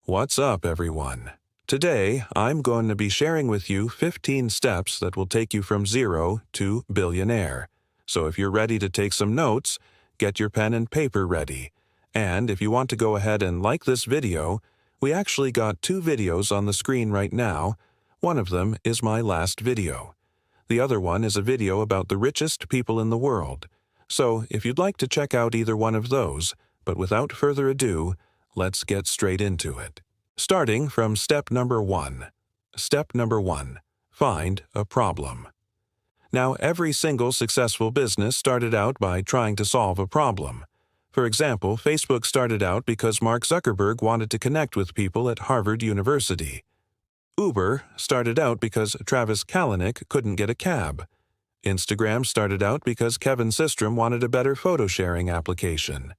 What's up, everyone? Today, I'm going to be sharing with you 15 steps that will take you from zero to billionaire. So if you're ready to take some notes, get your pen and paper ready. And if you want to go ahead and like this video, we actually got 2 videos on the screen right now. One of them is my last video. The other one is a video about the richest people in the world. So if you'd like to check out either one of those, but without further ado, let's get straight into it. Starting from step number 1. Step number 1. Find a problem. Now, every single successful business started out by trying to solve a problem. For example, Facebook started out because Mark Zuckerberg wanted to connect with people at Harvard University. Uber started out because Travis Kalanick couldn't get a cab. Instagram started out because Kevin Systrom wanted a better photo-sharing application.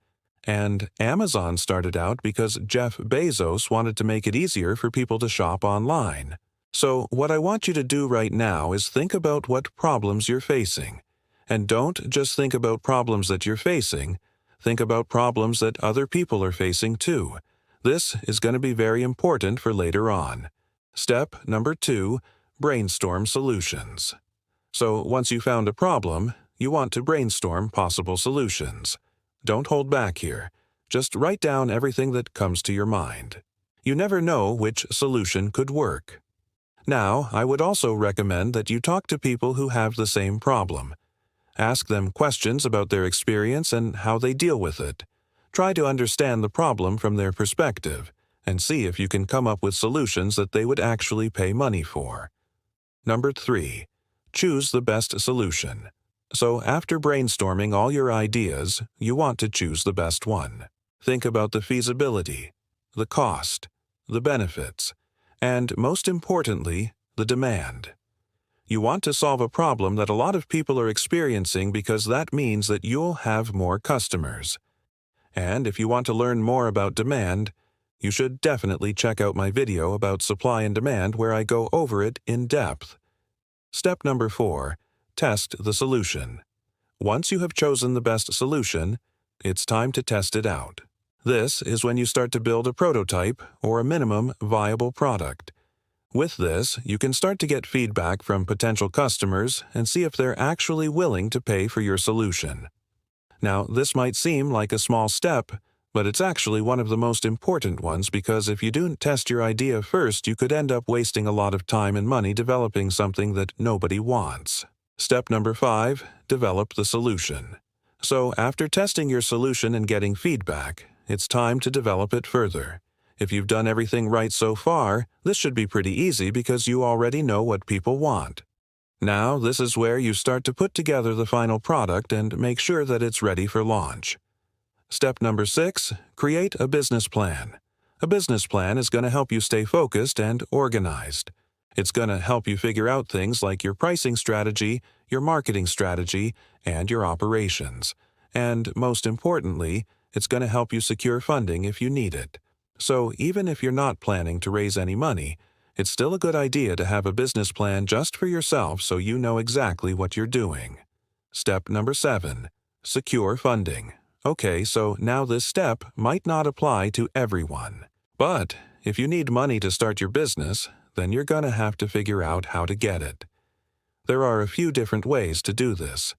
And Amazon started out because Jeff Bezos wanted to make it easier for people to shop online. So what I want you to do right now is think about what problems you're facing. And don't just think about problems that you're facing. Think about problems that other people are facing too. This is going to be very important for later on. Step number 2, brainstorm solutions. So once you found a problem, you want to brainstorm possible solutions. Don't hold back here. Just write down everything that comes to your mind. You never know which solution could work. Now, I would also recommend that you talk to people who have the same problem. Ask them questions about their experience and how they deal with it. Try to understand the problem from their perspective, and see if you can come up with solutions that they would actually pay money for. Number 3. Choose the best solution. So after brainstorming all your ideas, you want to choose the best one. Think about the feasibility, the cost, the benefits, and most importantly, the demand. You want to solve a problem that a lot of people are experiencing because that means that you'll have more customers. And if you want to learn more about demand, you should definitely check out my video about supply and demand where I go over it in depth. Step number 4. Test the solution. Once you have chosen the best solution, it's time to test it out. This is when you start to build a prototype or a minimum viable product. With this, you can start to get feedback from potential customers and see if they're actually willing to pay for your solution. Now, this might seem like a small step, but it's actually one of the most important ones because if you don't test your idea first, you could end up wasting a lot of time and money developing something that nobody wants. Step number 5. Develop the solution. So after testing your solution and getting feedback, it's time to develop it further. If you've done everything right so far, this should be pretty easy because you already know what people want. Now, this is where you start to put together the final product and make sure that it's ready for launch. Step number 6. Create a business plan. A business plan is going to help you stay focused and organized. It's going to help you figure out things like your pricing strategy, your marketing strategy, and your operations. And most importantly, it's going to help you secure funding if you need it. So even if you're not planning to raise any money, it's still a good idea to have a business plan just for yourself so you know exactly what you're doing. Step number 7. Secure funding. Okay, so now this step might not apply to everyone. But if you need money to start your business, then you're going to have to figure out how to get it. There are a few different ways to do this.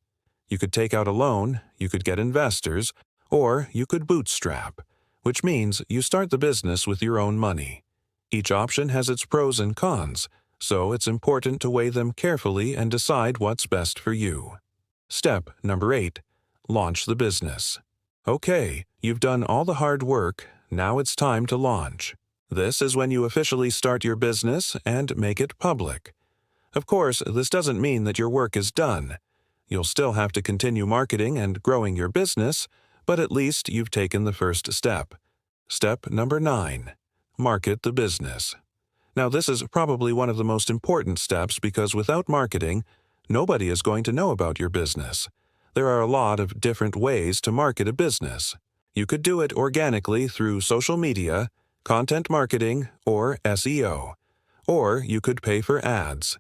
You could take out a loan, you could get investors, or you could bootstrap, which means you start the business with your own money. Each option has its pros and cons, so it's important to weigh them carefully and decide what's best for you. Step number 8. Launch the business. Okay, you've done all the hard work, now it's time to launch. This is when you officially start your business and make it public. Of course, this doesn't mean that your work is done. You'll still have to continue marketing and growing your business, but at least you've taken the first step. Step number 9. Market the business. Now, this is probably one of the most important steps because without marketing, nobody is going to know about your business. There are a lot of different ways to market a business. You could do it organically through social media, content marketing, or SEO. Or you could pay for ads.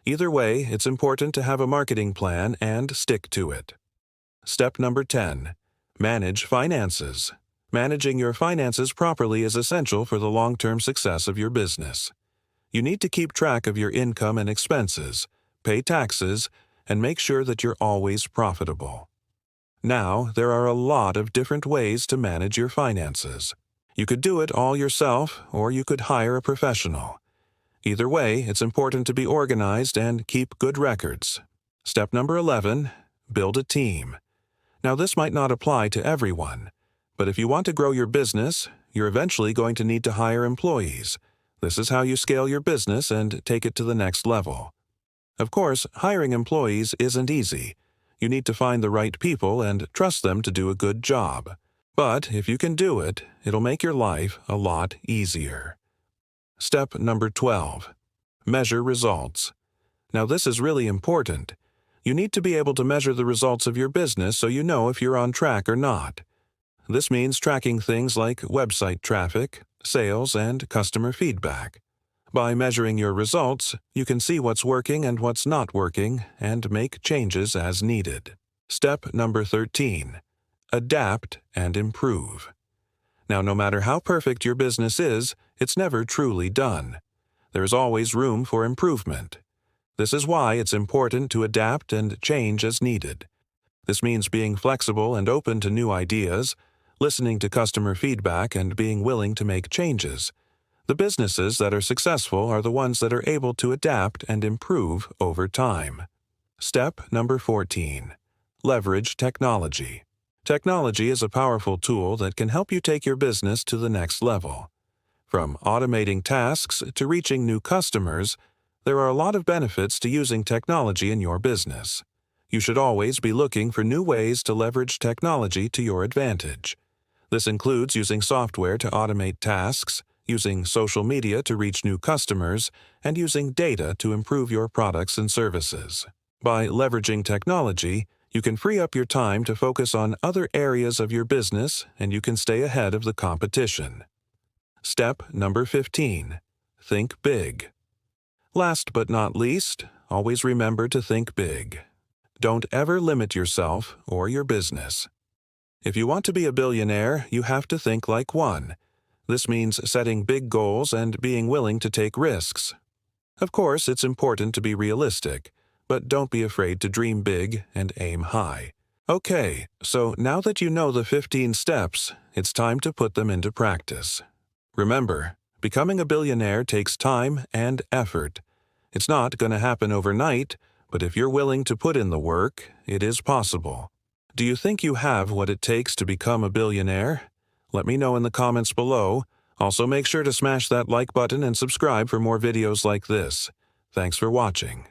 Either way, it's important to have a marketing plan and stick to it. Step number 10. Manage finances. Managing your finances properly is essential for the long-term success of your business. You need to keep track of your income and expenses, pay taxes, and make sure that you're always profitable. Now, there are a lot of different ways to manage your finances. You could do it all yourself, or you could hire a professional. Either way, it's important to be organized and keep good records. Step number 11, build a team. Now, this might not apply to everyone, but if you want to grow your business, you're eventually going to need to hire employees. This is how you scale your business and take it to the next level. Of course, hiring employees isn't easy. You need to find the right people and trust them to do a good job. But if you can do it, it'll make your life a lot easier. Step number 12. Measure results. Now, this is really important. You need to be able to measure the results of your business so you know if you're on track or not. This means tracking things like website traffic, sales, and customer feedback. By measuring your results, you can see what's working and what's not working and make changes as needed. Step number 13. Adapt and improve. Now, no matter how perfect your business is, it's never truly done. There is always room for improvement. This is why it's important to adapt and change as needed. This means being flexible and open to new ideas, listening to customer feedback, and being willing to make changes. The businesses that are successful are the ones that are able to adapt and improve over time. Step number 14. Leverage technology. Technology is a powerful tool that can help you take your business to the next level. From automating tasks to reaching new customers, there are a lot of benefits to using technology in your business. You should always be looking for new ways to leverage technology to your advantage. This includes using software to automate tasks, using social media to reach new customers, and using data to improve your products and services. By leveraging technology, you can free up your time to focus on other areas of your business, and you can stay ahead of the competition. Step number 15. Think big. Last but not least, always remember to think big. Don't ever limit yourself or your business. If you want to be a billionaire, you have to think like one. This means setting big goals and being willing to take risks. Of course, it's important to be realistic, but don't be afraid to dream big and aim high. Okay, so now that you know the 15 steps, it's time to put them into practice. Remember, becoming a billionaire takes time and effort. It's not going to happen overnight, but if you're willing to put in the work, it is possible. Do you think you have what it takes to become a billionaire? Let me know in the comments below. Also, make sure to smash that like button and subscribe for more videos like this. Thanks for watching.